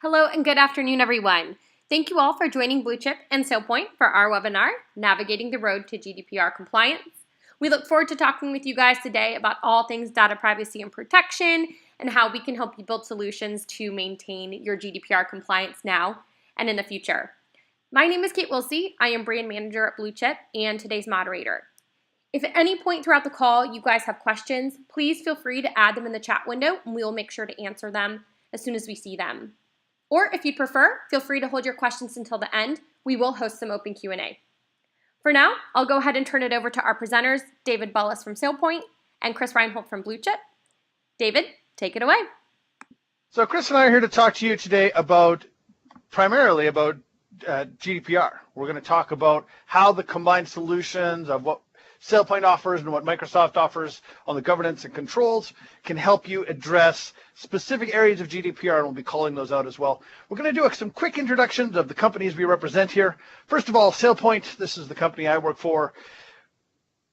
Hello and good afternoon, everyone. Thank you all for joining BlueChip and SailPoint for our webinar, Navigating the Road to GDPR Compliance. We look forward to talking with you guys today about all things data privacy and protection and how we can help you build solutions to maintain your GDPR compliance now and in the future. My name is Kate Wilsey. I am brand manager at BlueChip and today's moderator. If at any point throughout the call you guys have questions, please feel free to add them in the chat window and we will make sure to answer them as soon as we see them. Or if you'd prefer, feel free to hold your questions until the end. We will host some open Q&A. For now, I'll go ahead and turn it over to our presenters, David Bullis from SailPoint and Chris Reinhold from BlueChip. David, take it away. So Chris and I are here to talk to you today primarily about GDPR. We're going to talk about how the combined solutions of what SailPoint offers and what Microsoft offers on the governance and controls can help you address specific areas of GDPR, and we'll be calling those out as well. We're going to do some quick introductions of the companies we represent here. First of all, SailPoint. This is the company I work for.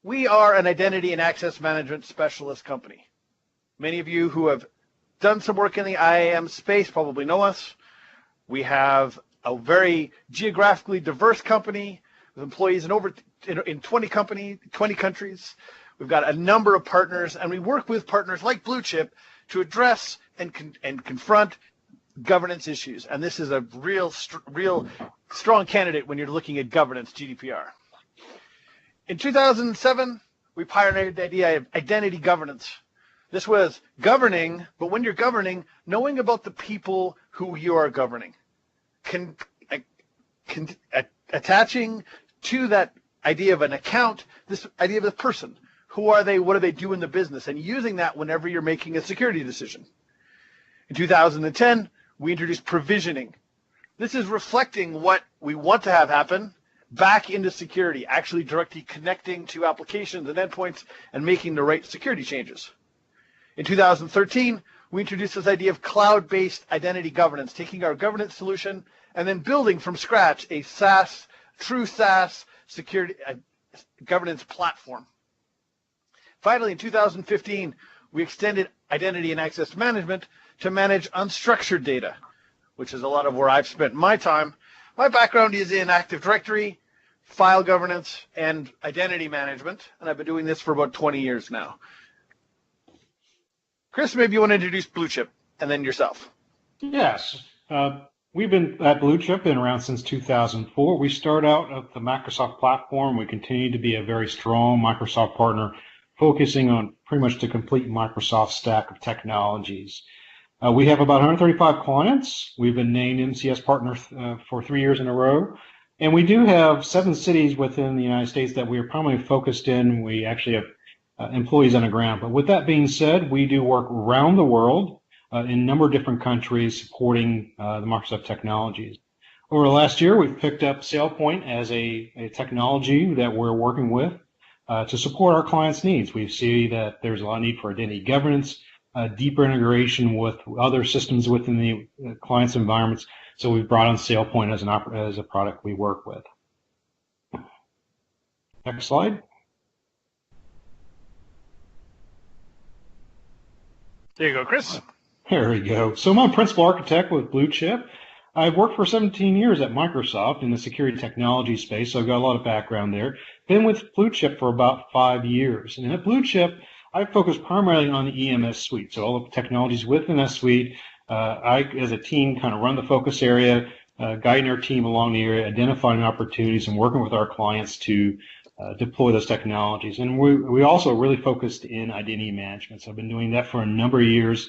We are an identity and access management specialist company. Many of you who have done some work in the IAM space probably know us. We have a very geographically diverse company with employees in 20 countries. We've got a number of partners, and we work with partners like BlueChip to address and confront governance issues. And this is a real strong candidate when you're looking at governance, GDPR. In 2007, we pioneered the idea of identity governance. This was governing, but when you're governing, knowing about the people who you are governing. Attaching to that idea of an account, this idea of the person. Who are they? What do they do in the business? And using that whenever you're making a security decision. In 2010, we introduced provisioning. This is reflecting what we want to have happen back into security, actually directly connecting to applications and endpoints and making the right security changes. In 2013, we introduced this idea of cloud-based identity governance, taking our governance solution and then building from scratch a true SaaS security governance platform. Finally, in 2015, we extended identity and access management to manage unstructured data, which is a lot of where I've spent my time. My background is in Active Directory, file governance, and identity management, and I've been doing this for about 20 years now. Chris, maybe you want to introduce BlueChip and then yourself. Yes. We've been at BlueChip, been around since 2004. We started out at the Microsoft platform. We continue to be a very strong Microsoft partner, focusing on pretty much the complete Microsoft stack of technologies. We have about 135 clients. We've been named MCS partner for 3 years in a row. And we do have 7 cities within the United States that we are primarily focused in. We actually have employees on the ground. But with that being said, we do work around the world in a number of different countries supporting the Microsoft technologies. Over the last year, we've picked up SailPoint as a technology that we're working with to support our clients' needs. We see that there's a lot of need for identity governance, deeper integration with other systems within the client's environments. So we've brought on SailPoint as a product we work with. Next slide. There you go, Chris. There we go. So I'm a principal architect with BlueChip. I've worked for 17 years at Microsoft in the security technology space, so I've got a lot of background there. Been with BlueChip for about 5 years. And at BlueChip, I focus primarily on the EMS suite. So all the technologies within that suite, I, as a team, kind of run the focus area, guiding our team along the area, identifying opportunities, and working with our clients to deploy those technologies. And we also really focused in identity management. So I've been doing that for a number of years,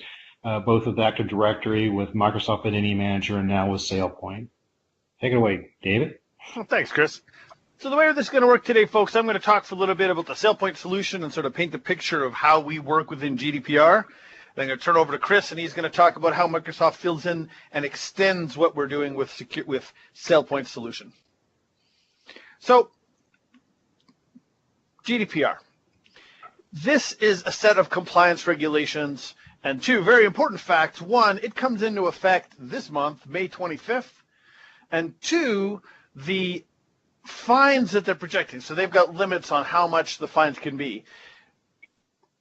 both with Active Directory, with Microsoft Identity Manager, and now with SailPoint. Take it away, David. Well, thanks, Chris. So the way this is going to work today, folks, I'm going to talk for a little bit about the SailPoint solution and sort of paint the picture of how we work within GDPR. Then I'm going to turn over to Chris, and he's going to talk about how Microsoft fills in and extends what we're doing with SailPoint solution. So GDPR. This is a set of compliance regulations and 2 very important facts. 1, it comes into effect this month, May 25th. And 2, the fines that they're projecting. So they've got limits on how much the fines can be.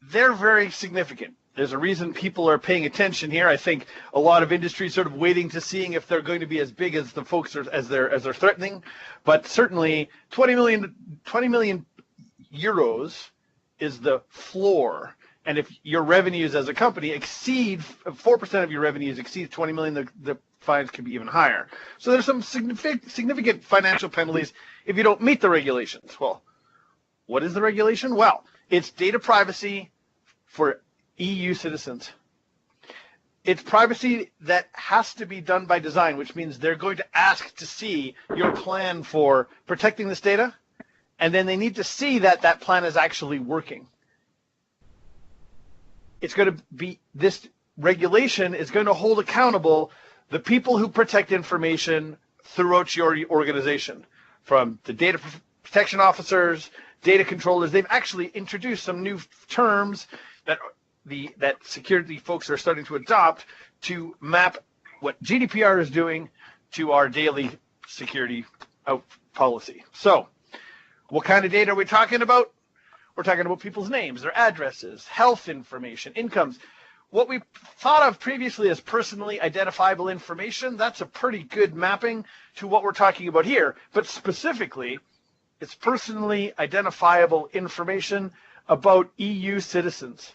They're very significant. There's a reason people are paying attention here. I think a lot of industries sort of waiting to seeing if they're going to be as big as the folks are, as they're threatening. But certainly 20 million euros is the floor. And if your revenues as a company exceed 4% of your revenues exceeds 20 million, the fines can be even higher. So there's some significant financial penalties if you don't meet the regulations. Well, what is the regulation? Well, it's data privacy for EU citizens. It's privacy that has to be done by design, which means they're going to ask to see your plan for protecting this data, and then they need to see that that plan is actually working. It's going to be, this regulation is going to hold accountable the people who protect information throughout your organization, from the data protection officers, data controllers. They've actually introduced some new terms that security folks are starting to adopt to map what GDPR is doing to our daily security policy. So, what kind of data are we talking about? We're talking about people's names, their addresses, health information, incomes. What we thought of previously as personally identifiable information, that's a pretty good mapping to what we're talking about here. But specifically, it's personally identifiable information about EU citizens.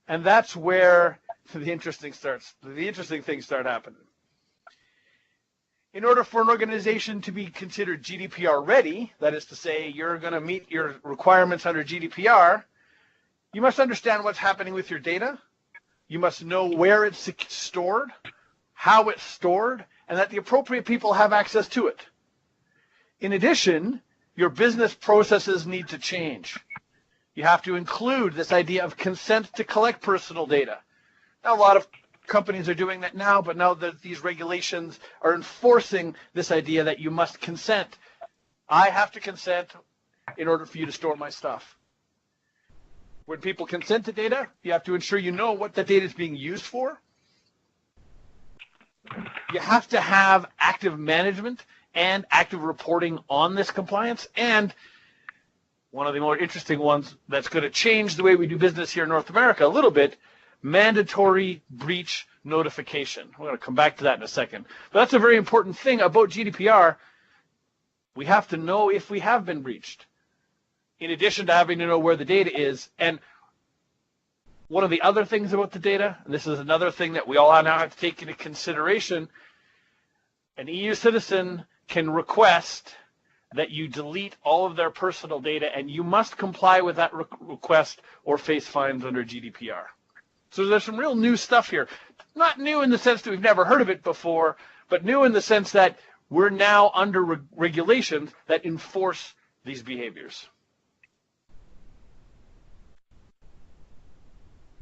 And that's where the interesting things start happening. In order for an organization to be considered GDPR ready, that is to say, you're going to meet your requirements under GDPR, you must understand what's happening with your data. You must know where it's stored, how it's stored, and that the appropriate people have access to it. In addition, your business processes need to change. You have to include this idea of consent to collect personal data. Now, a lot of companies are doing that now, but now that these regulations are enforcing this idea that you must consent. I have to consent in order for you to store my stuff. When people consent to data, you have to ensure you know what that data is being used for. You have to have active management and active reporting on this compliance. And one of the more interesting ones that's going to change the way we do business here in North America a little bit, mandatory breach notification. We're going to come back to that in a second. But that's a very important thing about GDPR. We have to know if we have been breached, in addition to having to know where the data is. And one of the other things about the data, and this is another thing that we all now have to take into consideration, an EU citizen can request that you delete all of their personal data, and you must comply with that request or face fines under GDPR. So there's some real new stuff here. Not new in the sense that we've never heard of it before, but new in the sense that we're now under regulations that enforce these behaviors.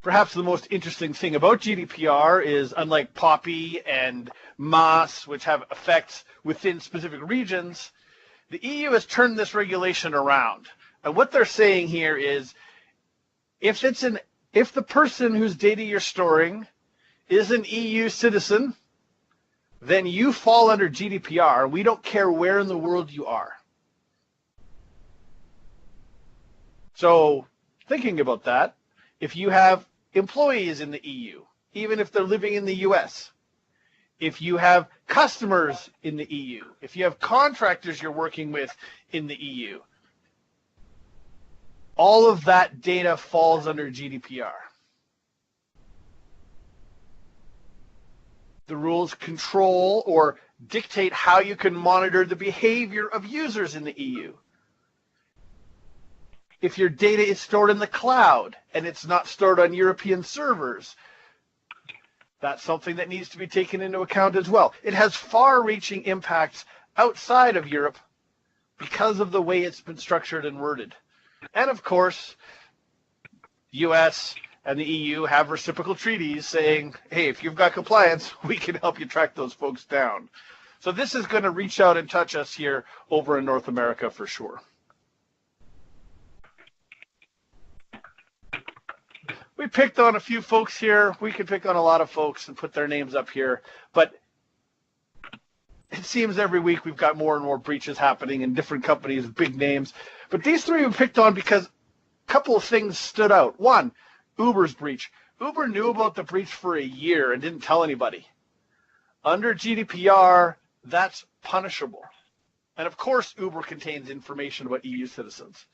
Perhaps the most interesting thing about GDPR is, unlike POPI and MAS, which have effects within specific regions, the EU has turned this regulation around. And what they're saying here is, if the person whose data you're storing is an EU citizen, then you fall under GDPR. We don't care where in the world you are. So, thinking about that, if you have employees in the EU, even if they're living in the US, if you have customers in the EU, if you have contractors you're working with in the EU, all of that data falls under GDPR. The rules control or dictate how you can monitor the behavior of users in the EU. If your data is stored in the cloud and it's not stored on European servers, that's something that needs to be taken into account as well. It has far-reaching impacts outside of Europe because of the way it's been structured and worded. And of course, the US and the EU have reciprocal treaties saying, hey, if you've got compliance, we can help you track those folks down. So this is going to reach out and touch us here over in North America for sure. We picked on a few folks here. We could pick on a lot of folks and put their names up here, but it seems every week we've got more and more breaches happening in different companies, big names. But these three we picked on because a couple of things stood out. One, Uber's breach. Uber knew about the breach for a year and didn't tell anybody. Under GDPR, that's punishable. And of course, Uber contains information about EU citizens.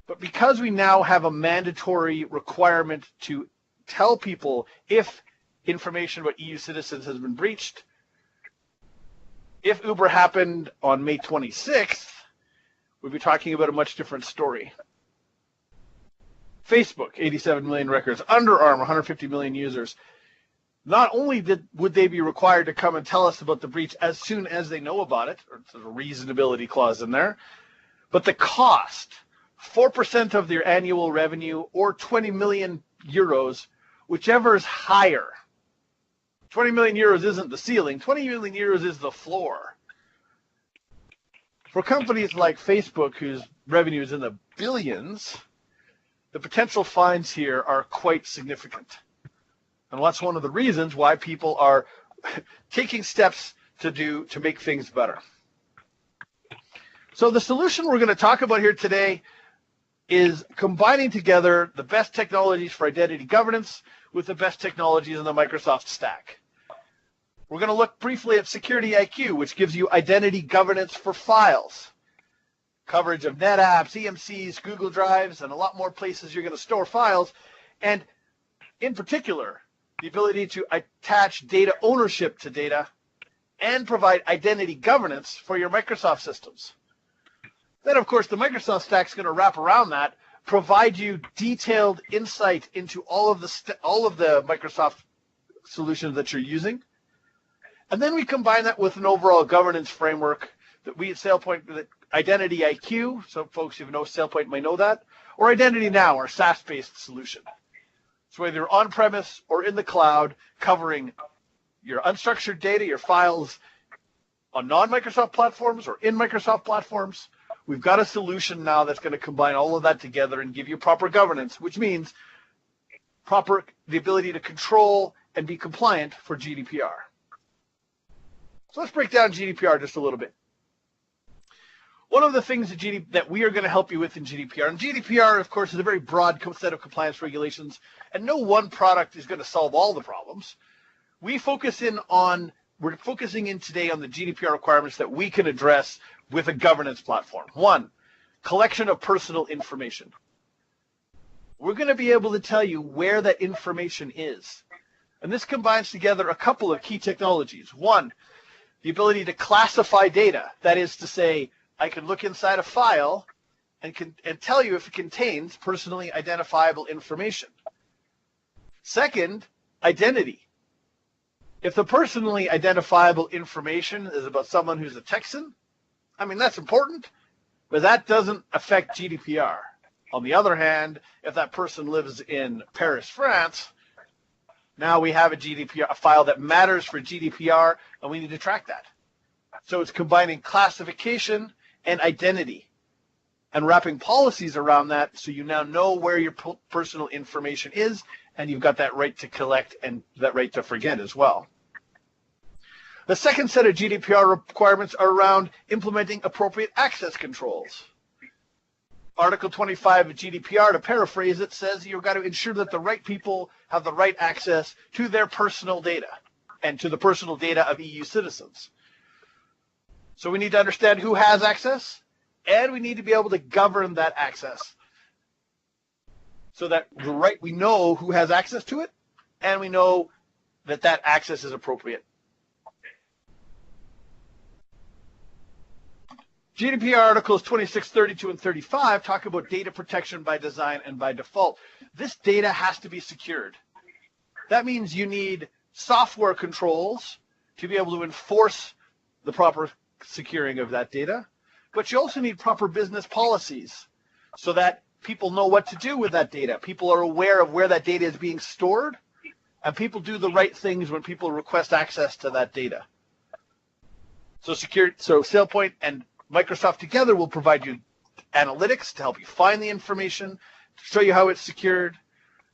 But because we now have a mandatory requirement to tell people if information about EU citizens has been breached, if Uber happened on May 26th, we'd be talking about a much different story. Facebook, 87 million records. Under Armour, 150 million users. Not only would they be required to come and tell us about the breach as soon as they know about it, or there's a reasonability clause in there, but the cost, 4% of their annual revenue or 20 million euros, whichever is higher. 20 million euros isn't the ceiling. 20 million euros is the floor. For companies like Facebook, whose revenue is in the billions, the potential fines here are quite significant. And that's one of the reasons why people are taking steps to make things better. So the solution we're going to talk about here today is combining together the best technologies for identity governance with the best technologies in the Microsoft stack. We're going to look briefly at Security IQ, which gives you identity governance for files, coverage of NetApps, EMCs, Google Drives, and a lot more places you're going to store files, and in particular, the ability to attach data ownership to data and provide identity governance for your Microsoft systems. Then, of course, the Microsoft stack is going to wrap around that, provide you detailed insight into all of the Microsoft solutions that you're using. And then we combine that with an overall governance framework that we at SailPoint, that Identity IQ, some folks who know SailPoint may know that, or Identity Now, our SaaS-based solution. So whether you're on-premise or in the cloud, covering your unstructured data, your files on non-Microsoft platforms or in Microsoft platforms, we've got a solution now that's going to combine all of that together and give you proper governance, which means the ability to control and be compliant for GDPR. So let's break down GDPR just a little bit. One of the things that we are going to help you with in GDPR, and GDPR, of course, is a very broad set of compliance regulations, and no one product is going to solve all the problems. We're focusing in today on the GDPR requirements that we can address with a governance platform. One, collection of personal information. We're going to be able to tell you where that information is. And this combines together a couple of key technologies. One, the ability to classify data. That is to say, I can look inside a file and tell you if it contains personally identifiable information. Second, identity. If the personally identifiable information is about someone who's a Texan, I mean, that's important, but that doesn't affect GDPR. On the other hand, if that person lives in Paris, France, now we have a file that matters for GDPR, and we need to track that. So it's combining classification and identity and wrapping policies around that so you now know where your personal information is, and you've got that right to collect and that right to forget as well. The second set of GDPR requirements are around implementing appropriate access controls. Article 25 of GDPR, to paraphrase it, says you've got to ensure that the right people have the right access to their personal data and to the personal data of EU citizens. So we need to understand who has access, and we need to be able to govern that access so that we know who has access to it, and we know that that access is appropriate. GDPR Articles 26, 32, and 35 talk about data protection by design and by default. This data has to be secured. That means you need software controls to be able to enforce the proper securing of that data, but you also need proper business policies so that people know what to do with that data. People are aware of where that data is being stored, and people do the right things when people request access to that data. So SailPoint and Microsoft together will provide you analytics to help you find the information, to show you how it's secured,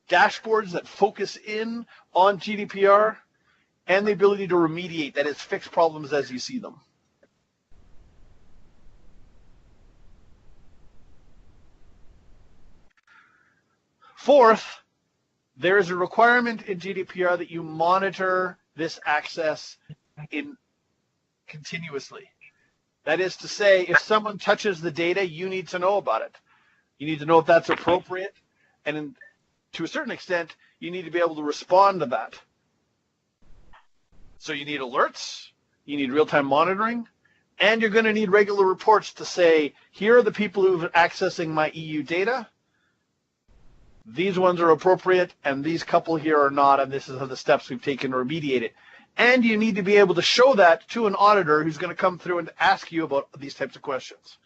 dashboards that focus in on GDPR, and the ability to remediate, that is, fix problems as you see them. Fourth, There is a requirement in GDPR that you monitor this access continuously. That is to say, if someone touches the data, you need to know about it. You need to know if that's appropriate, and to a certain extent, you need to be able to respond to that. So you need alerts, you need real-time monitoring, and you're going to need regular reports to say, here are the people who are accessing my EU data. These ones are appropriate, and these couple here are not, and this is the steps we've taken to remediate it. And you need to be able to show that to an auditor who's going to come through and ask you about these types of questions.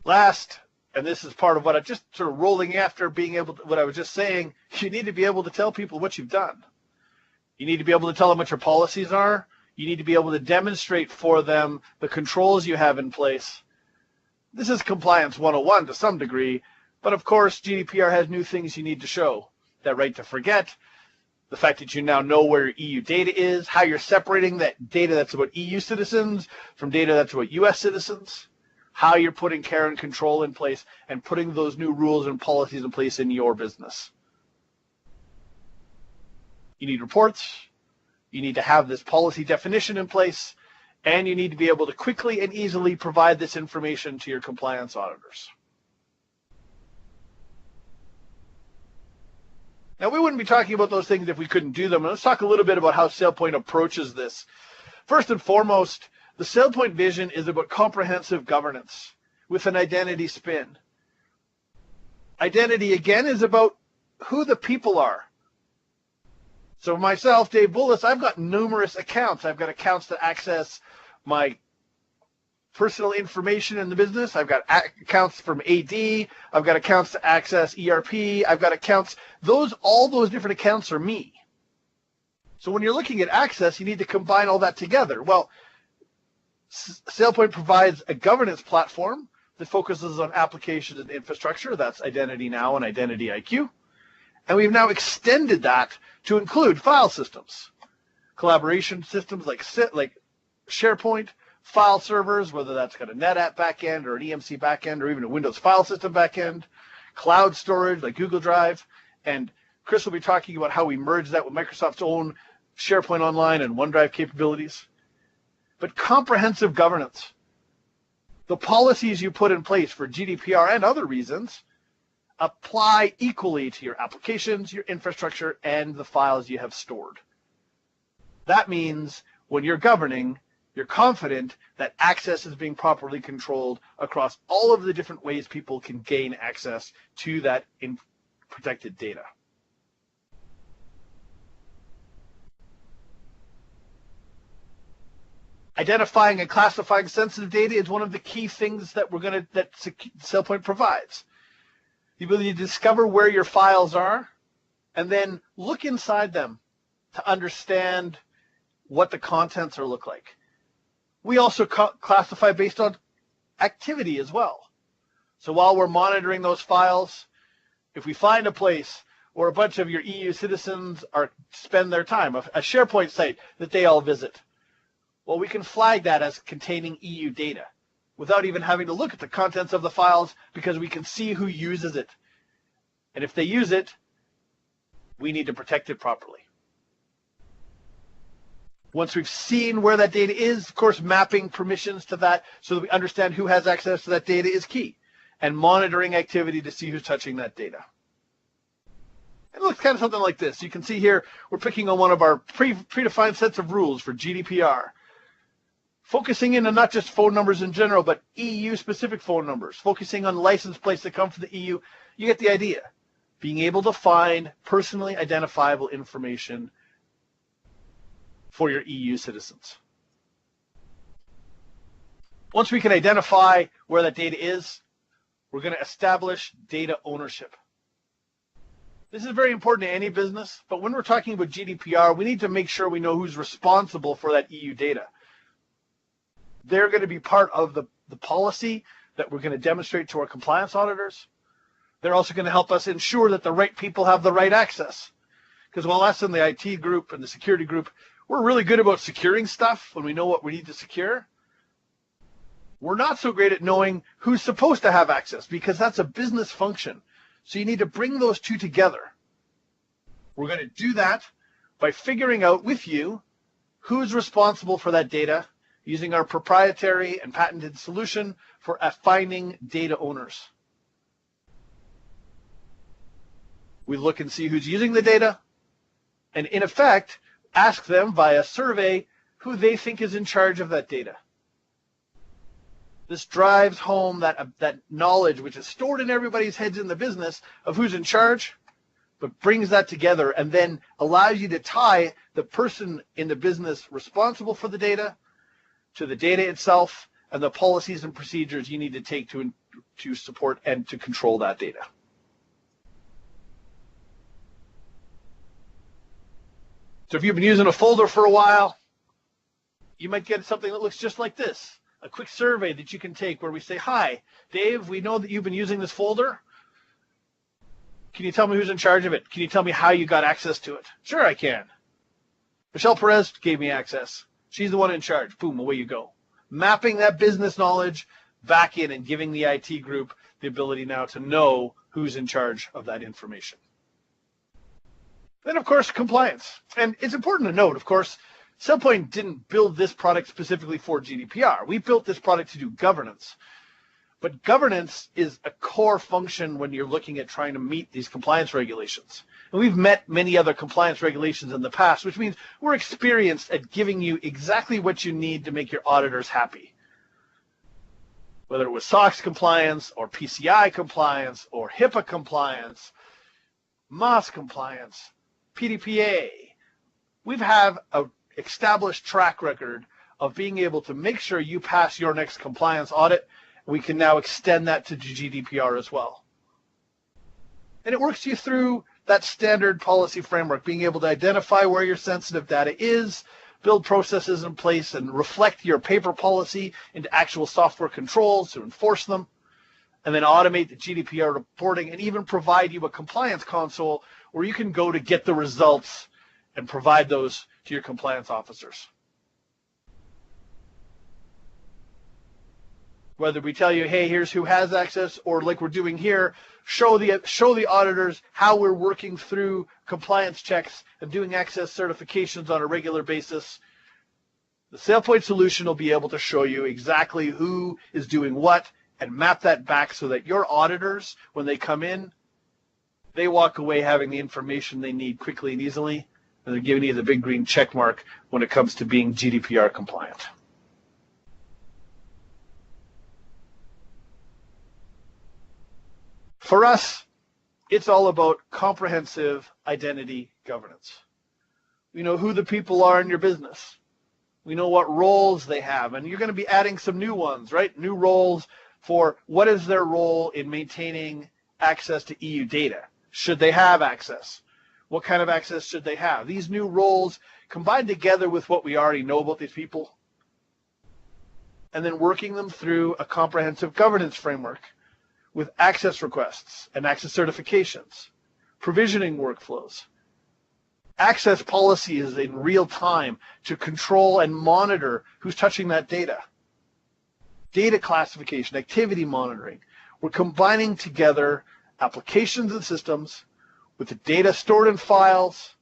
Last, and this is part of what I just sort of rolling after being able to, what I was just saying, you need to be able to tell people what you've done. You need to be able to tell them what your policies are. You need to be able to demonstrate for them the controls you have in place. This is compliance 101 to some degree, but of course GDPR has new things you need to show. That right to forget, the fact that you now know where your EU data is, how you're separating that data that's about EU citizens from data that's about US citizens, how you're putting care and control in place and putting those new rules and policies in place in your business. You need reports, you need to have this policy definition in place, and you need to be able to quickly and easily provide this information to your compliance auditors. Now, we wouldn't be talking about those things if we couldn't do them. Let's talk a little bit about how SailPoint approaches this. First and foremost, the SailPoint vision is about comprehensive governance with an identity spin. Identity, again, is about who the people are. So myself, Dave Bullis, I've got numerous accounts. I've got accounts that access my personal information in the business. I've got accounts from AD. I've got accounts to access ERP. I've got accounts. All those different accounts are me. So when you're looking at access, you need to combine all that together. Well, SailPoint provides a governance platform that focuses on applications and infrastructure. That's Identity Now and Identity IQ. And we've now extended that to include file systems, collaboration systems like SharePoint, file servers, whether that's got a NetApp backend or an EMC backend or even a Windows file system backend, cloud storage like Google Drive. And Chris will be talking about how we merge that with Microsoft's own SharePoint Online and OneDrive capabilities. But comprehensive governance, the policies you put in place for GDPR and other reasons apply equally to your applications, your infrastructure, and the files you have stored. That means when you're governing, you're confident that access is being properly controlled across all of the different ways people can gain access to that protected data. Identifying and classifying sensitive data is one of the key things that SailPoint provides. The ability to discover where your files are and then look inside them to understand what the contents look like. We also classify based on activity as well. So while we're monitoring those files, if we find a place where a bunch of your EU citizens spend their time, a SharePoint site that they all visit, well, we can flag that as containing EU data without even having to look at the contents of the files because we can see who uses it. And if they use it, we need to protect it properly. Once we've seen where that data is, of course, mapping permissions to that so that we understand who has access to that data is key, and monitoring activity to see who's touching that data. It looks kind of something like this. You can see here we're picking on one of our predefined sets of rules for GDPR, focusing in on not just phone numbers in general, but EU-specific phone numbers, focusing on license plates that come from the EU. You get the idea. Being able to find personally identifiable information for your EU citizens. Once we can identify where that data is, we're going to establish data ownership. This is very important to any business, but when we're talking about GDPR, we need to make sure we know who's responsible for that EU data. They're going to be part of the policy that we're going to demonstrate to our compliance auditors. They're also going to help us ensure that the right people have the right access. Because while us in the IT group and the security group, we're really good about securing stuff when we know what we need to secure. We're not so great at knowing who's supposed to have access because that's a business function. So you need to bring those two together. We're going to do that by figuring out with you who's responsible for that data using our proprietary and patented solution for finding data owners. We look and see who's using the data and, in effect, ask them via survey who they think is in charge of that data. This drives home that knowledge which is stored in everybody's heads in the business of who's in charge, but brings that together and then allows you to tie the person in the business responsible for the data to the data itself and the policies and procedures you need to take to support and to control that data. So if you've been using a folder for a while, you might get something that looks just like this. A quick survey that you can take where we say, hi, Dave, we know that you've been using this folder. Can you tell me who's in charge of it? Can you tell me how you got access to it? Sure, I can. Michelle Perez gave me access. She's the one in charge. Boom, away you go. Mapping that business knowledge back in and giving the IT group the ability now to know who's in charge of that information. Then, of course, compliance. And it's important to note, of course, SailPoint didn't build this product specifically for GDPR. We built this product to do governance. But governance is a core function when you're looking at trying to meet these compliance regulations. And we've met many other compliance regulations in the past, which means we're experienced at giving you exactly what you need to make your auditors happy. Whether it was SOX compliance or PCI compliance or HIPAA compliance, MOS compliance, PDPA, we've have an established track record of being able to make sure you pass your next compliance audit. We can now extend that to GDPR as well. And it works you through that standard policy framework, being able to identify where your sensitive data is, build processes in place, and reflect your paper policy into actual software controls to enforce them, and then automate the GDPR reporting and even provide you a compliance console where you can go to get the results and provide those to your compliance officers. Whether we tell you, hey, here's who has access, or like we're doing here, show the auditors how we're working through compliance checks and doing access certifications on a regular basis. The SailPoint solution will be able to show you exactly who is doing what and map that back so that your auditors, when they come in, they walk away having the information they need quickly and easily, and they're giving you the big green check mark when it comes to being GDPR compliant. For us, it's all about comprehensive identity governance. We know who the people are in your business. We know what roles they have, and you're going to be adding some new ones, right? New roles for what is their role in maintaining access to EU data. Should they have access? What kind of access should they have? These new roles combined together with what we already know about these people, and then working them through a comprehensive governance framework with access requests and access certifications, provisioning workflows, access policies in real time to control and monitor who's touching that data, data classification, activity monitoring. We're combining together applications and systems with the data stored in files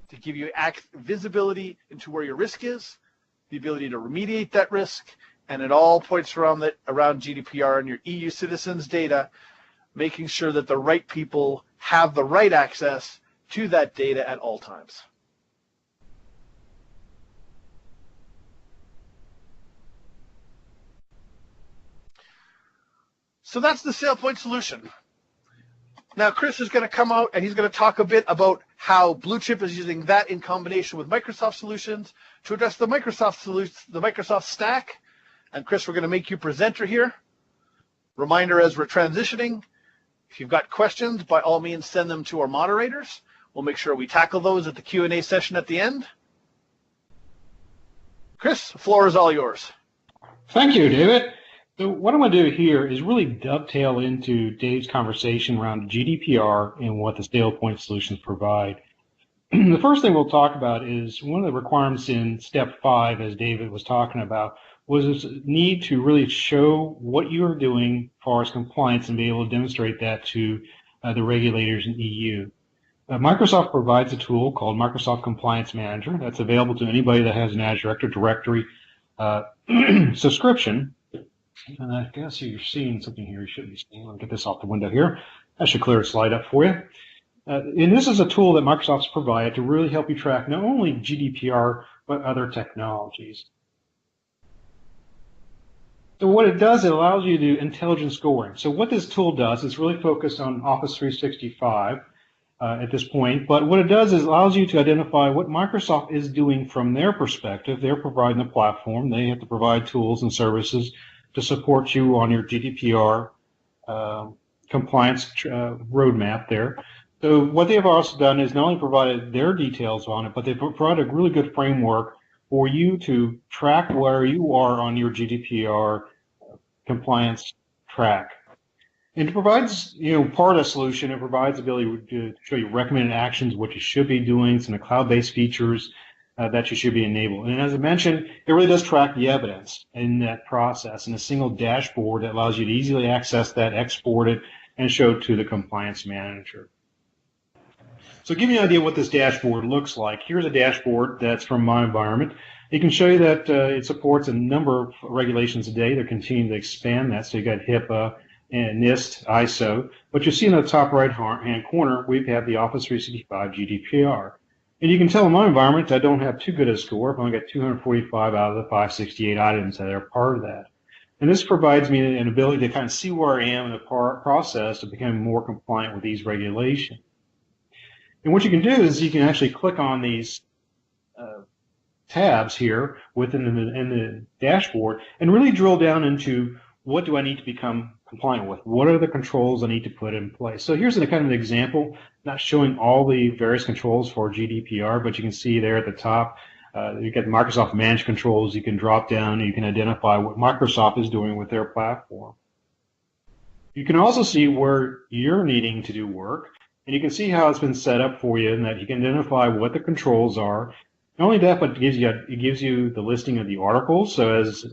to give you visibility into where your risk is, the ability to remediate that risk, and it all points around GDPR and your EU citizens' data, making sure that the right people have the right access to that data at all times. So that's the SailPoint solution. Now, Chris is going to come out and he's going to talk a bit about how BlueChip is using that in combination with Microsoft solutions to address the Microsoft stack. And Chris, we're going to make you presenter here. Reminder as we're transitioning, if you've got questions, by all means, send them to our moderators. We'll make sure we tackle those at the Q&A session at the end. Chris, the floor is all yours. Thank you, David. So what I'm going to do here is really dovetail into Dave's conversation around GDPR and what the SailPoint solutions provide. The first thing we'll talk about is one of the requirements in step 5, as David was talking about, was this need to really show what you are doing as far as compliance and be able to demonstrate that to the regulators in EU. Microsoft provides a tool called Microsoft Compliance Manager that's available to anybody that has an Azure Active Directory subscription. And I guess you're seeing something here you shouldn't be seeing. Let me get this off the window here. That should clear the slide up for you. And this is a tool that Microsoft's provided to really help you track not only GDPR, but other technologies. So what it does, it allows you to do intelligent scoring. So what this tool does is really focused on Office 365 at this point. But what it does is allows you to identify what Microsoft is doing from their perspective. They're providing the platform. They have to provide tools and services to support you on your GDPR compliance roadmap there. So what they've also done is not only provided their details on it, but they've provided a really good framework for you to track where you are on your GDPR compliance track. And it provides, part of the solution. It provides the ability to show you recommended actions, what you should be doing, some of the cloud-based features that you should be enabled. And as I mentioned, it really does track the evidence in that process in a single dashboard that allows you to easily access that, export it, and show it to the compliance manager. So give you an idea what this dashboard looks like. Here's a dashboard that's from my environment. It can show you that it supports a number of regulations today. They're continuing to expand that. So you got HIPAA and NIST, ISO. But you see in the top right-hand corner, we have the Office 365 GDPR. And you can tell in my environment I don't have too good a score. I've only got 245 out of the 568 items that are part of that. And this provides me an ability to kind of see where I am in the process of becoming more compliant with these regulations. And what you can do is you can actually click on these tabs here within the dashboard and really drill down into what do I need to become compliant with? What are the controls I need to put in place? So here's kind of an example, not showing all the various controls for GDPR, but you can see there at the top, you get Microsoft Managed Controls. You can drop down and you can identify what Microsoft is doing with their platform. You can also see where you're needing to do work. And you can see how it's been set up for you and that you can identify what the controls are. Not only that, but it gives you the listing of the articles. So as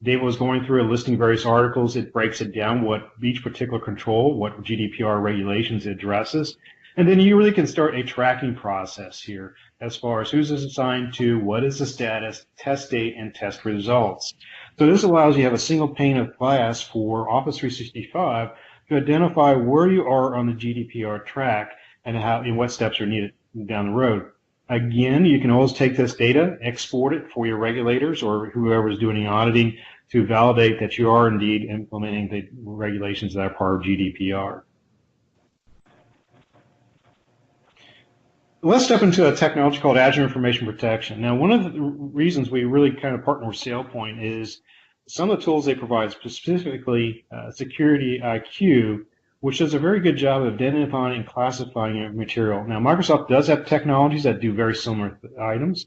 David was going through a listing of various articles, it breaks it down what each particular control, what GDPR regulations it addresses. And then you really can start a tracking process here as far as who's this assigned to, what is the status, test date, and test results. So this allows you to have a single pane of glass for Office 365 to identify where you are on the GDPR track and what steps are needed down the road. Again, you can always take this data, export it for your regulators or whoever is doing the auditing to validate that you are indeed implementing the regulations that are part of GDPR. Let's step into a technology called Azure Information Protection. Now, one of the reasons we really kind of partner with SailPoint is some of the tools they provide, specifically Security IQ, which does a very good job of identifying and classifying material. Now, Microsoft does have technologies that do very similar items,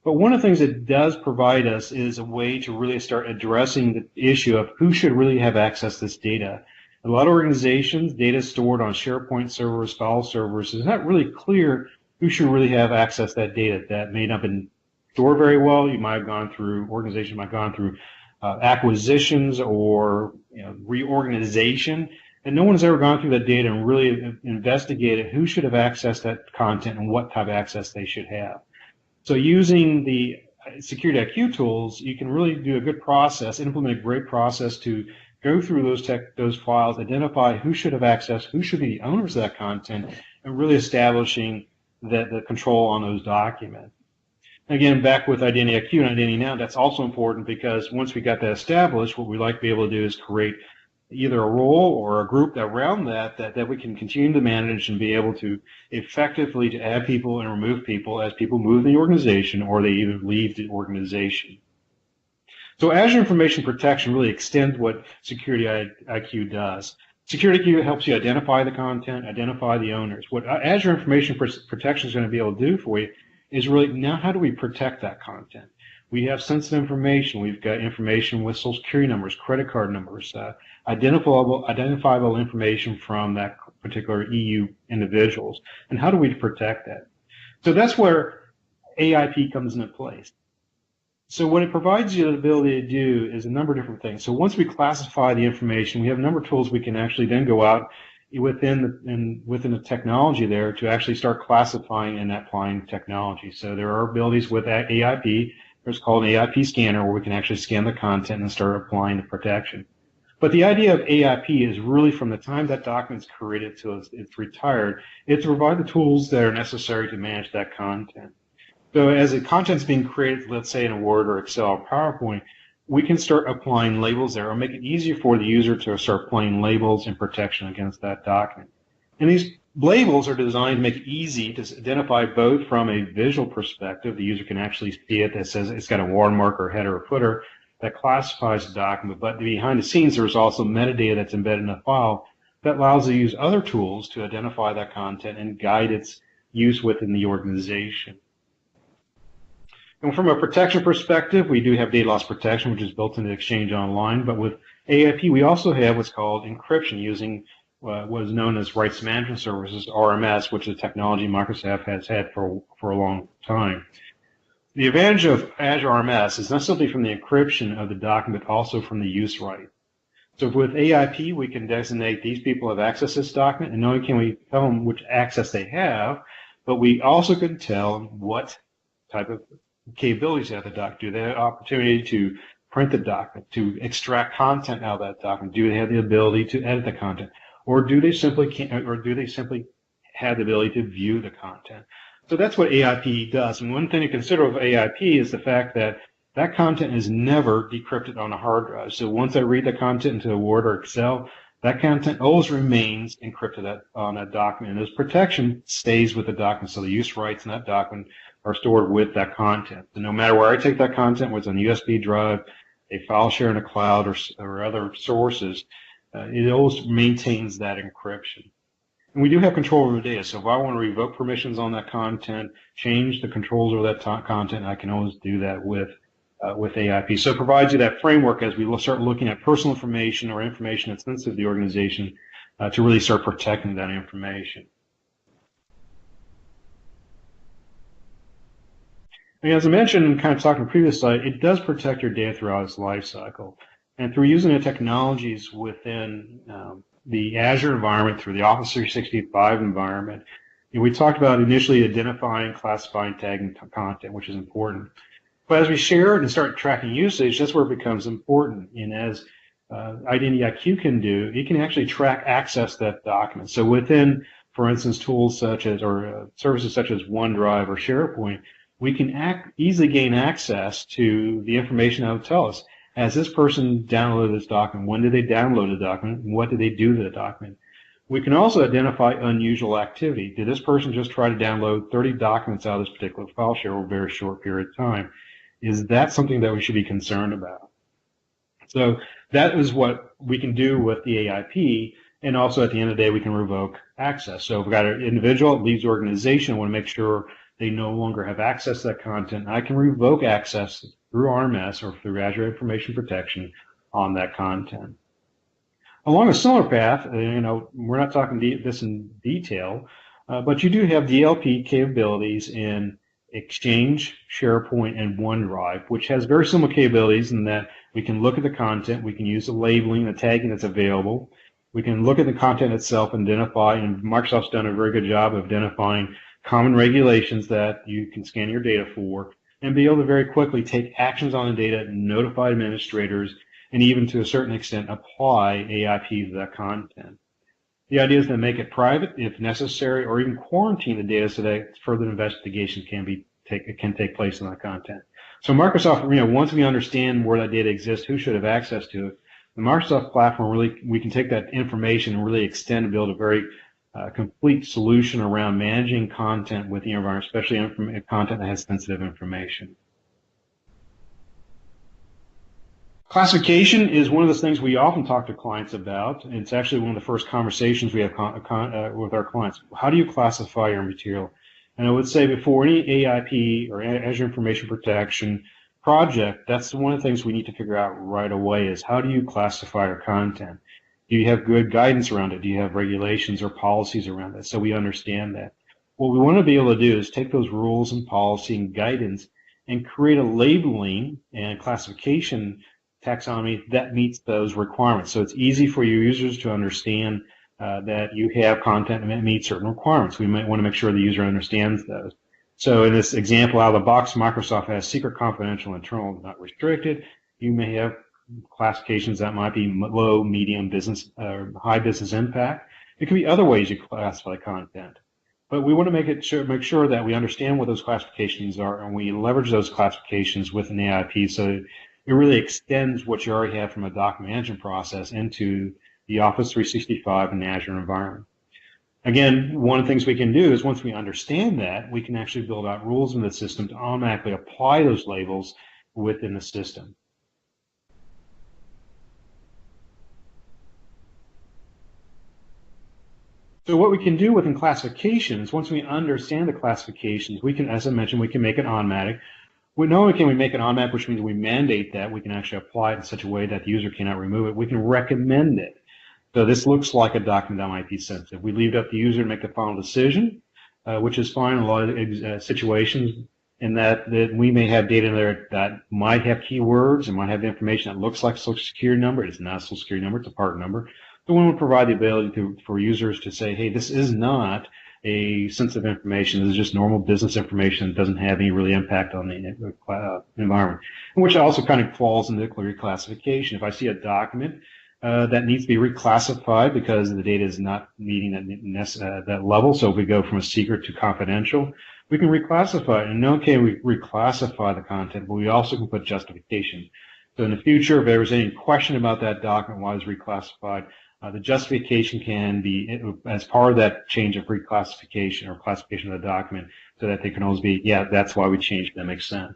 but one of the things it does provide us is a way to really start addressing the issue of who should really have access to this data. A lot of organizations, data is stored on SharePoint servers, file servers. It's not really clear who should really have access to that data. That may not have been stored very well. You might have gone through, organization might have gone through acquisitions or reorganization, and no one's ever gone through that data and really investigated who should have accessed that content and what type of access they should have. So using the Security IQ tools, you can really do a good process, implement a great process to go through those files, identify who should have access, who should be the owners of that content, and really establishing the control on those documents. Again, back with Identity IQ and Identity Now, that's also important because once we got that established, what we like to be able to do is create either a role or a group around that we can continue to manage and be able to effectively to add people and remove people as people move in the organization or they either leave the organization. So Azure Information Protection really extends what Security IQ does. Security IQ helps you identify the content, identify the owners. What Azure Information Protection is going to be able to do for you is really now how do we protect that content? We have sensitive information. We've got information with social security numbers, credit card numbers, identifiable information from that particular EU individuals. And how do we protect that? So that's where AIP comes into place. So what it provides you the ability to do is a number of different things. So once we classify the information, we have a number of tools we can actually then go out within the technology there to actually start classifying and applying technology. So there are abilities with AIP. There's called an AIP scanner where we can actually scan the content and start applying the protection. But the idea of AIP is really from the time that document's created till it's retired, it's to provide the tools that are necessary to manage that content. So as the content's being created, let's say in a Word or Excel or PowerPoint, we can start applying labels there or make it easier for the user to start applying labels and protection against that document. And these labels are designed to make it easy to identify both from a visual perspective. The user can actually see it that says it's got a watermark or header or footer that classifies the document, but behind the scenes there's also metadata that's embedded in the file that allows you to use other tools to identify that content and guide its use within the organization. And from a protection perspective, we do have data loss protection, which is built into Exchange Online, but with AIP we also have what's called encryption using what is known as Rights Management Services, RMS, which is a technology Microsoft has had for a long time. The advantage of Azure RMS is not simply from the encryption of the document, but also from the use right. So with AIP, we can designate these people have access to this document, and not only can we tell them which access they have, but we also can tell them what type of capabilities they have the document. Do they have the opportunity to print the document, to extract content out of that document? Do they have the ability to edit the content, or do they simply have the ability to view the content? So that's what AIP does. And one thing to consider with AIP is the fact that that content is never decrypted on a hard drive. So once I read the content into a Word or Excel, that content always remains encrypted on that document. And this protection stays with the document. So the use rights in that document are stored with that content. So no matter where I take that content, whether it's on a USB drive, a file share in a cloud, or other sources, it always maintains that encryption. And we do have control over the data. So if I want to revoke permissions on that content, change the controls over that content, I can always do that with AIP. So it provides you that framework as we start looking at personal information or information that's sensitive to the organization to really start protecting that information. And as I mentioned and kind of talking on the previous slide, it does protect your data throughout its life cycle. And through using the technologies within the Azure environment, through the Office 365 environment, we talked about initially identifying, classifying, tagging content, which is important. But as we share it and start tracking usage, that's where it becomes important. And as Identity IQ can do, it can actually track access to that document. So within, for instance, tools such as, or services such as OneDrive or SharePoint, we can easily gain access to the information that will tell us, has this person downloaded this document? When did they download the document? And what did they do to the document? We can also identify unusual activity. Did this person just try to download 30 documents out of this particular file share over a very short period of time? Is that something that we should be concerned about? So that is what we can do with the AIP, and also at the end of the day, we can revoke access. So if we've got an individual that leaves the organization, I want to make sure they no longer have access to that content. I can revoke access through RMS or through Azure Information Protection on that content. Along a similar path, we're not talking this in detail, but you do have DLP capabilities in Exchange, SharePoint, and OneDrive, which has very similar capabilities in that we can look at the content, we can use the labeling, the tagging that's available, we can look at the content itself and identify, and Microsoft's done a very good job of identifying common regulations that you can scan your data for, and be able to very quickly take actions on the data, notify administrators, and even to a certain extent apply AIP to that content. The idea is to make it private if necessary, or even quarantine the data so that further investigation can take place on that content. So Microsoft, once we understand where that data exists, who should have access to it, the Microsoft platform really, we can take that information and really extend and build a very complete solution around managing content with the environment, especially content that has sensitive information. Classification is one of those things we often talk to clients about. It's actually one of the first conversations we have with our clients. How do you classify your material? And I would say before any AIP or Azure Information Protection project, that's one of the things we need to figure out right away is how do you classify your content? Do you have good guidance around it? Do you have regulations or policies around it? So we understand that. What we want to be able to do is take those rules and policy and guidance and create a labeling and classification taxonomy that meets those requirements. So it's easy for your users to understand that you have content that meets certain requirements. We might want to make sure the user understands those. So in this example out of the box, Microsoft has secret, confidential, internal, not restricted. You may have classifications that might be low, medium business, high business impact. It could be other ways you classify content. But we want to make sure that we understand what those classifications are, and we leverage those classifications with an AIP so it really extends what you already have from a document management process into the Office 365 and Azure environment. Again, one of the things we can do is once we understand that, we can actually build out rules in the system to automatically apply those labels within the system. So what we can do within classifications, once we understand the classifications, we can, as I mentioned, we can make it automatic. Not only can we make it automatic, which means we mandate that, we can actually apply it in such a way that the user cannot remove it. We can recommend it. So this looks like a document that might be sensitive. We leave it up to the user to make the final decision, which is fine in a lot of situations, in that we may have data in there that might have keywords and might have information that looks like a Social Security number. It's not a Social Security number, it's a part number. So we want to provide the ability for users to say, hey, this is not a sensitive information. This is just normal business information that doesn't have any really impact on the environment, which also kind of falls into reclassification. If I see a document that needs to be reclassified because the data is not meeting that level, so if we go from a secret to confidential, we can reclassify it. And not only can we reclassify the content, but we also can put justification. So in the future, if there was any question about that document, why it's reclassified, the justification can be as part of that change of reclassification or classification of the document, so that they can always be, yeah, that's why we changed it. That makes sense.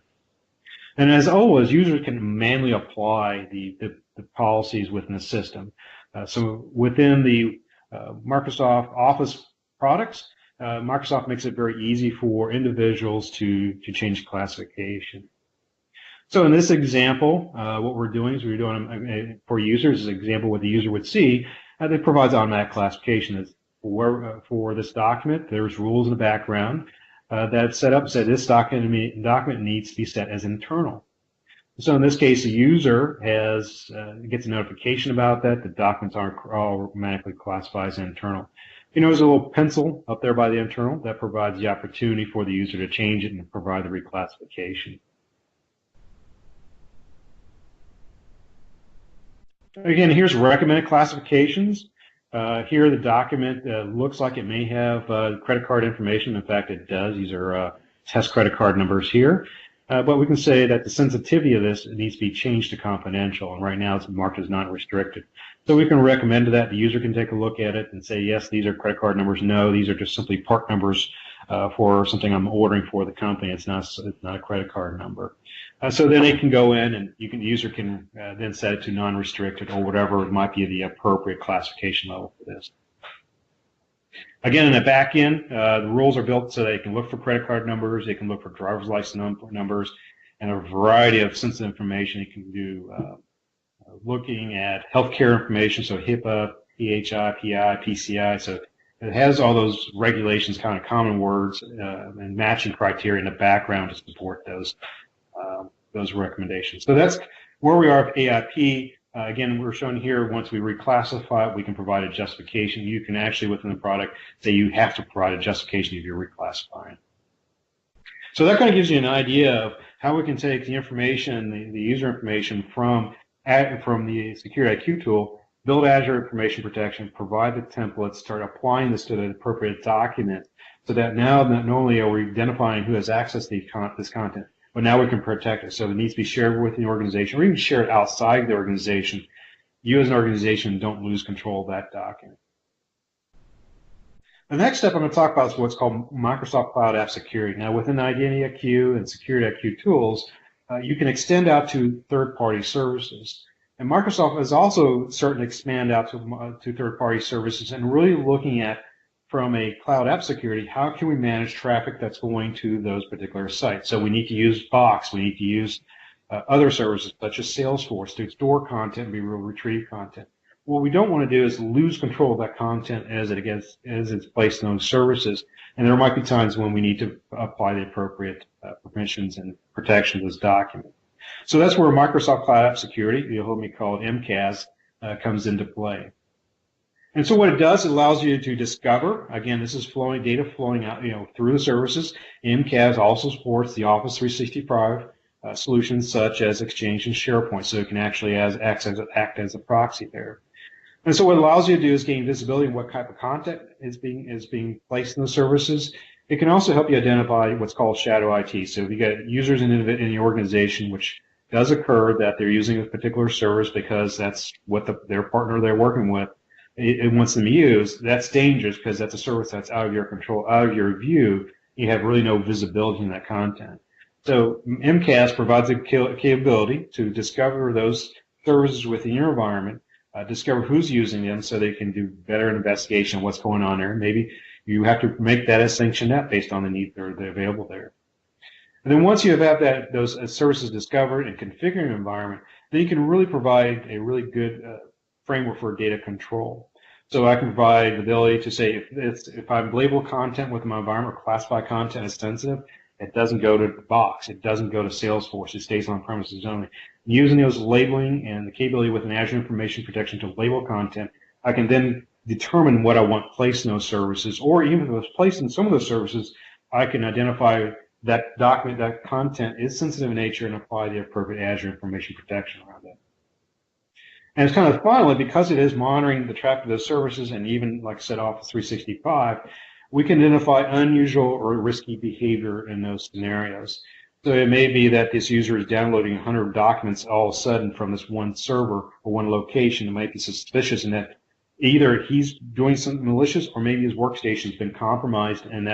And as always, users can manually apply the policies within the system. So within the Microsoft Office products, Microsoft makes it very easy for individuals to change classification. So in this example, what we're doing is we're doing for users, as an example what the user would see, that provides automatic classification. For this document, there's rules in the background that's set up, so this document needs to be set as internal. So in this case, the user gets a notification about that. The documents aren't automatically classified as internal. You know, there's a little pencil up there by the internal that provides the opportunity for the user to change it and provide the reclassification. Again, here's recommended classifications. Here, the document looks like it may have credit card information. In fact, it does. These are test credit card numbers here. But we can say that the sensitivity of this needs to be changed to confidential, and right now it's marked as not restricted. So we can recommend that. The user can take a look at it and say, yes, these are credit card numbers. No, these are just simply part numbers for something I'm ordering for the company. It's not a credit card number. So then it can go in, and the user can then set it to non-restricted or whatever might be the appropriate classification level for this. Again, in the back end, the rules are built so they can look for credit card numbers, they can look for driver's license numbers, and a variety of sensitive information. It can do looking at healthcare information, so HIPAA, PHI, PI, PCI. So it has all those regulations, kind of common words, and matching criteria in the background to support those recommendations. So that's where we are with AIP. Again, we're showing here, once we reclassify it, we can provide a justification. You can actually, within the product, say you have to provide a justification if you're reclassifying. So that kind of gives you an idea of how we can take the information, the user information from the Security IQ tool, build Azure information protection, provide the templates, start applying this to the appropriate document, so that now not only are we identifying who has access to this content, but now we can protect it. So it needs to be shared within the organization, or even shared outside the organization. You as an organization don't lose control of that document. The next step I'm going to talk about is what's called Microsoft Cloud App Security. Now, within Identity IQ and Security IQ tools, you can extend out to third-party services. And Microsoft is also starting to expand out to third-party services and really looking at, from a cloud app security, how can we manage traffic that's going to those particular sites? So we need to use Box, we need to use other services such as Salesforce to store content and be able to retrieve content. what we don't want to do is lose control of that content as it's placed in those services. And there might be times when we need to apply the appropriate permissions and protection to this document. So that's where Microsoft Cloud App Security, you'll hear me call it MCAS, comes into play. And so what it does, it allows you to discover, again, this is data flowing out, through the services. MCAS also supports the Office 365 solutions such as Exchange and SharePoint, so it can actually act as a proxy there. And so what it allows you to do is gain visibility of what type of content is being placed in the services. It can also help you identify what's called shadow IT. So if you got users in the organization, which does occur that they're using a particular service because that's what their partner they're working with, it wants them to use, that's dangerous because that's a service that's out of your control, out of your view. You have really no visibility in that content. So MCAS provides a capability to discover those services within your environment, discover who's using them so they can do better investigation of what's going on there. Maybe you have to make that a sanctioned app based on the needs that are available there. And then once you have those services discovered and configured in your environment, then you can really provide a really good framework for data control. So I can provide the ability to say if I label content within my environment or classify content as sensitive, it doesn't go to Box, it doesn't go to Salesforce, it stays on premises only. Using those labeling and the capability within Azure Information Protection to label content, I can then determine what I want placed in those services, or even if it's placed in some of those services, I can identify that document, that content is sensitive in nature and apply the appropriate Azure Information Protection around it. And it's kind of finally, because it is monitoring the traffic of those services and even, like I said, Office 365, we can identify unusual or risky behavior in those scenarios. So it may be that this user is downloading 100 documents all of a sudden from this one server or one location. It might be suspicious in that either he's doing something malicious or maybe his workstation's been compromised, and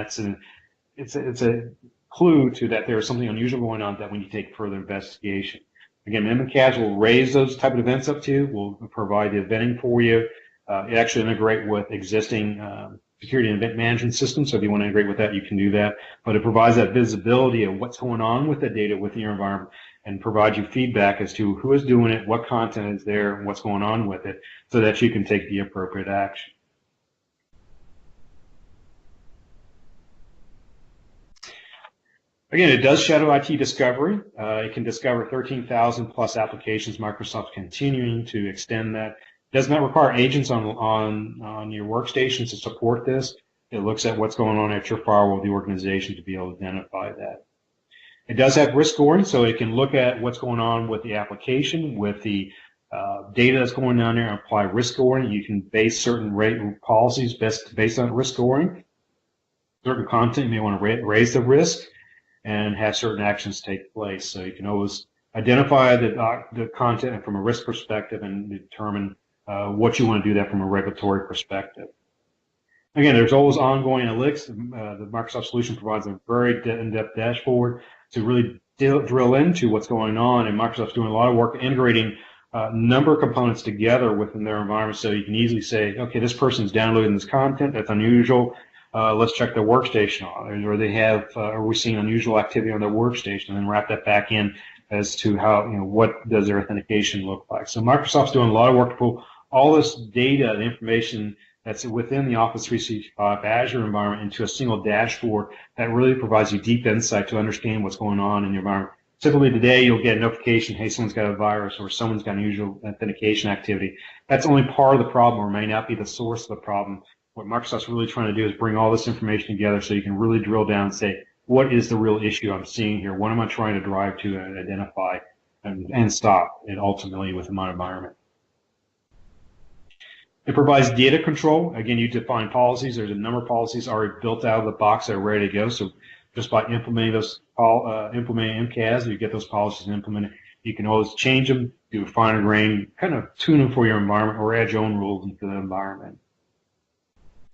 it's a clue to that there is something unusual going on that we need to take further investigation. Again, MCAS will raise those type of events up to you. We'll provide the eventing for you. It actually integrate with existing security and event management systems. So if you want to integrate with that, you can do that. But it provides that visibility of what's going on with the data within your environment and provides you feedback as to who is doing it, what content is there, and what's going on with it, so that you can take the appropriate action. Again, it does shadow IT discovery. It can discover 13,000 plus applications. Microsoft's continuing to extend that. It does not require agents on your workstations to support this. It looks at what's going on at your firewall of the organization to be able to identify that. It does have risk scoring, so it can look at what's going on with the application, with the data that's going on there, and apply risk scoring. You can base certain policies based on risk scoring. Certain content, you may want to raise the risk and have certain actions take place. So you can always identify the content from a risk perspective and determine what you want to do that from a regulatory perspective. Again, there's always ongoing analytics. The Microsoft solution provides a very in-depth dashboard to really drill into what's going on, and Microsoft's doing a lot of work integrating a number of components together within their environment, so you can easily say, okay, this person's downloading this content, that's unusual. Let's check their workstation on, or they have, are we seeing unusual activity on their workstation, and then wrap that back in as to how, what does their authentication look like. So Microsoft's doing a lot of work to pull all this data and information that's within the Office 365 Azure environment into a single dashboard that really provides you deep insight to understand what's going on in your environment. Typically today, you'll get a notification, hey, someone's got a virus or someone's got unusual authentication activity. That's only part of the problem, or may not be the source of the problem. What Microsoft's really trying to do is bring all this information together so you can really drill down and say, what is the real issue I'm seeing here? What am I trying to drive to and identify and stop it ultimately within my environment? It provides data control. Again, you define policies. There's a number of policies already built out of the box that are ready to go. So just by implementing implementing MCAS, you get those policies implemented. You can always change them, do a finer grain, kind of tune them for your environment, or add your own rules into the environment.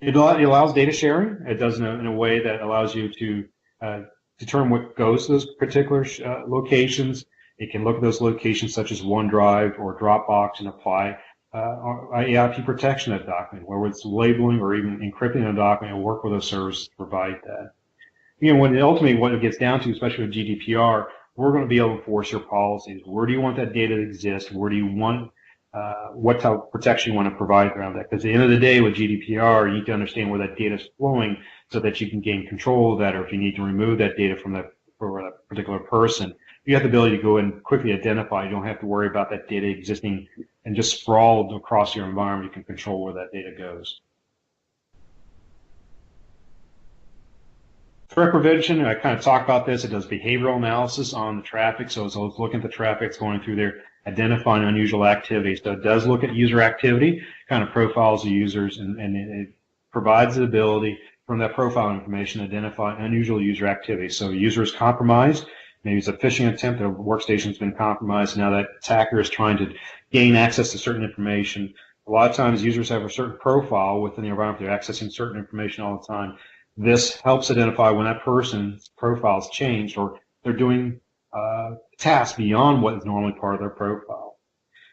It allows data sharing. It does it in a way that allows you to determine what goes to those particular locations. It can look at those locations such as OneDrive or Dropbox and apply IP protection of that document, whether it's labeling or even encrypting a document, and work with those services to provide that. Ultimately what it gets down to, especially with GDPR, we're going to be able to enforce your policies. Where do you want that data to exist? Where do you want what type of protection you want to provide around that. Because at the end of the day, with GDPR, you need to understand where that data is flowing so that you can gain control of that, or if you need to remove that data from that for a particular person, you have the ability to go and quickly identify. You don't have to worry about that data existing and just sprawled across your environment. You can control where that data goes. Threat prevention, I kind of talked about this. It does behavioral analysis on the traffic. So it's looking at the traffic that's going through there, identifying unusual activity. So it does look at user activity, kind of profiles the users, and it provides the ability from that profile information to identify unusual user activity. So a user is compromised. Maybe it's a phishing attempt, their workstation's been compromised. Now that attacker is trying to gain access to certain information. A lot of times users have a certain profile within the environment. They're accessing certain information all the time. This helps identify when that person's profile has changed or they're doing tasks beyond what is normally part of their profile.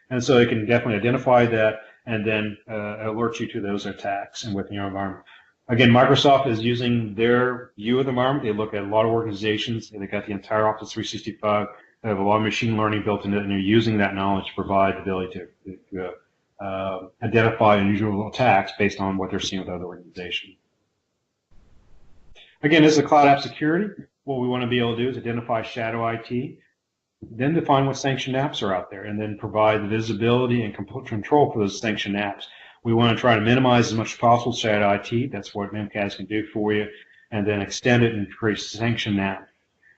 And so it can definitely identify that and then alert you to those attacks and within your environment. Again, Microsoft is using their view of the environment. They look at a lot of organizations. They've got the entire Office 365. They have a lot of machine learning built into it, and they're using that knowledge to provide the ability to identify unusual attacks based on what they're seeing with other organizations. Again, this is a cloud app security. What we want to be able to do is identify shadow IT, then define what sanctioned apps are out there, and then provide the visibility and control for those sanctioned apps. We want to try to minimize as much as possible shadow IT. That's what MCAS can do for you, and then extend it and create sanctioned apps.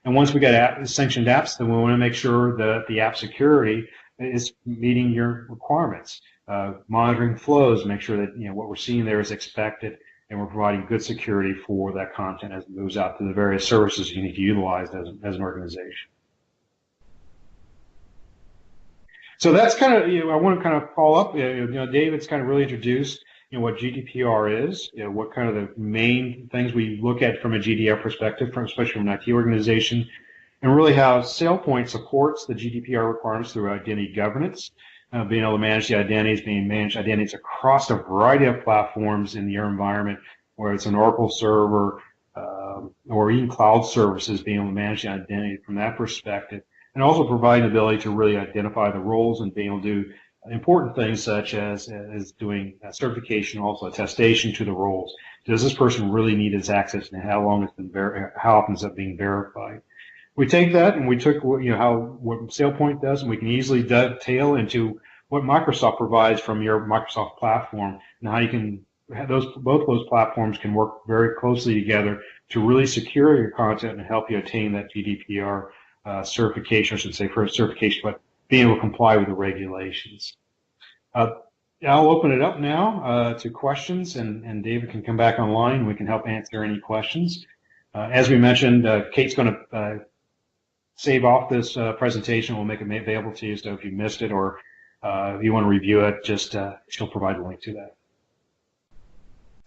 And once we get sanctioned apps, then we want to make sure that the app security is meeting your requirements. Monitoring flows, make sure that what we're seeing there is expected, and we're providing good security for that content as it moves out to the various services you need to utilize as an organization. So that's kind of, I want to kind of follow up. David's kind of really introduced, what GDPR is, what kind of the main things we look at from a GDPR perspective, especially from an IT organization, and really how SailPoint supports the GDPR requirements through identity governance, being able to manage the identities, manage identities across a variety of platforms in your environment, whether it's an Oracle server or even cloud services, being able to manage the identity from that perspective. And also provide the ability to really identify the roles and being able to do important things such as doing certification, also attestation to the roles. Does this person really need its access, and how often is that being verified? We take that and we took what SailPoint does, and we can easily dovetail into what Microsoft provides from your Microsoft platform, and how you can both those platforms can work very closely together to really secure your content and help you attain that GDPR certification, I should say, for certification, but being able to comply with the regulations. I'll open it up now to questions, and David can come back online. We can help answer any questions. As we mentioned, Kate's going to save off this presentation. We'll make it available to you, so if you missed it or if you want to review it, just she'll provide a link to that.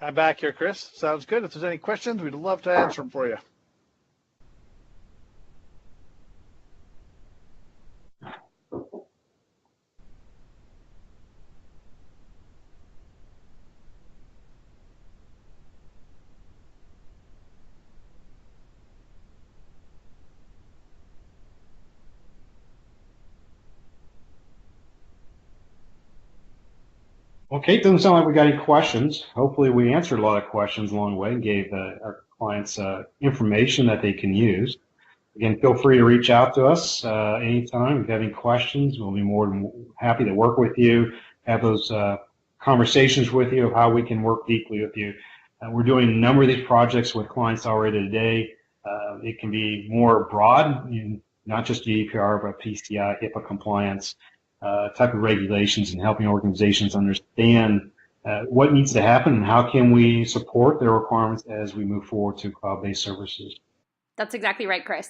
I'm back here, Chris. Sounds good. If there's any questions, we'd love to answer them for you. Well, Kate, doesn't sound like we got any questions. Hopefully we answered a lot of questions along the way and gave our clients information that they can use. Again, feel free to reach out to us anytime. If you have any questions, we'll be more than happy to work with you, have those conversations with you of how we can work deeply with you. We're doing a number of these projects with clients already today. It can be more broad, not just GDPR, but PCI, HIPAA compliance, type of regulations, and helping organizations understand what needs to happen and how can we support their requirements as we move forward to cloud-based services. That's exactly right, Chris.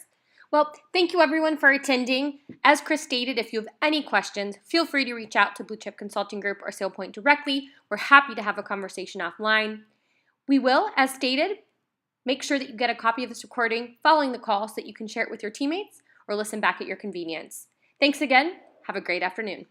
Well, thank you everyone for attending. As Chris stated, if you have any questions, feel free to reach out to BlueChip Consulting Group or SailPoint directly. We're happy to have a conversation offline. We will, as stated, make sure that you get a copy of this recording following the call so that you can share it with your teammates or listen back at your convenience. Thanks again. Have a great afternoon.